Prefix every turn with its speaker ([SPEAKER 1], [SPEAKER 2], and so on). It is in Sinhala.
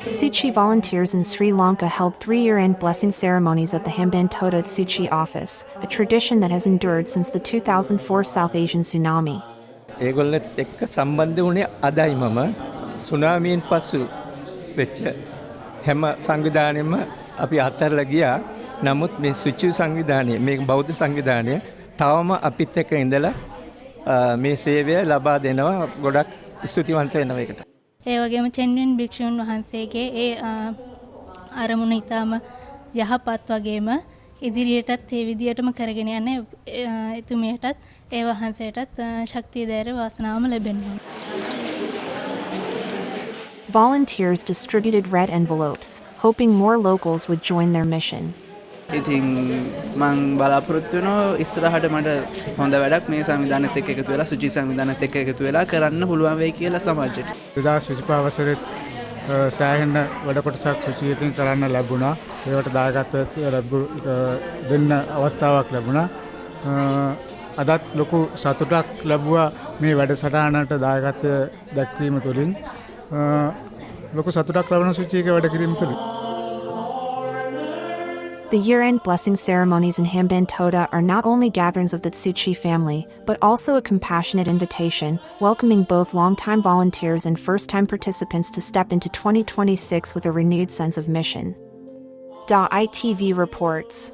[SPEAKER 1] Tsuchi volunteers in Sri Lanka held 3 year-end blessing ceremonies at the Hambantota Tsuchi office, a tradition that has endured since the 2004 South Asian tsunami.
[SPEAKER 2] ඒගොල්ලත් එක්ක සම්බන්ධ වුණේ අදයි මම සුනාමියෙන් පසු වෙච්ච හැම සංවිධානයෙම අපි අත්හැරලා ගියා. නමුත් මේ සුචි සංවිධානය මේ බෞද්ධ සංවිධානය තවම අපිත් එක්ක ඉඳලා මේ සේවය ලබා දෙනවා. ගොඩක් ස්තුතිවන්ත වෙනවා ඒකට.
[SPEAKER 3] ඒ වගේම චෙන්වෙන් භික්ෂුන් වහන්සේගේ ඒ අරමුණ ඊටම යහපත් වගේම ඉදිරියටත් ඒ විදියටම කරගෙන යන එතුමියටත් ඒ වහන්සේටත් ශක්තිය ධෛර්ය වාසනාවම ලැබෙනවා.
[SPEAKER 1] Volunteers distributed red envelopes, hoping more locals would join their mission.
[SPEAKER 4] ඉතින් මං බලාපොරොත්තු වෙනවා ඉස්සරහට මට හොඳ වැඩක් මේ සංවිධානයත් එක්ක එකතු වෙලා සුචි සංවිධානයත් එක්ක එකතු වෙලා කරන්න පුළුවන් වෙයි කියලා සමාජයට.
[SPEAKER 5] 2025 වසරේ සෑහෙන වැඩ කොටසක් සුචියකින් කරන්න ලැබුණා. ඒවට දායකත්වය දෙන්න අවස්ථාවක් ලැබුණා. අදත් ලොකු සතුටක් ලැබුවා මේ වැඩසටහනට දායකත්වය දක්වීම තුළින්. ලොකු සතුටක් ලැබුණා සුචියක වැඩ කිරීම තුළින්.
[SPEAKER 1] The year-end blessing ceremonies in Hambantota are not only gatherings of the Tsuchi family, but also a compassionate invitation, welcoming both longtime volunteers and first-time participants to step into 2026 with a renewed sense of mission. ITV reports.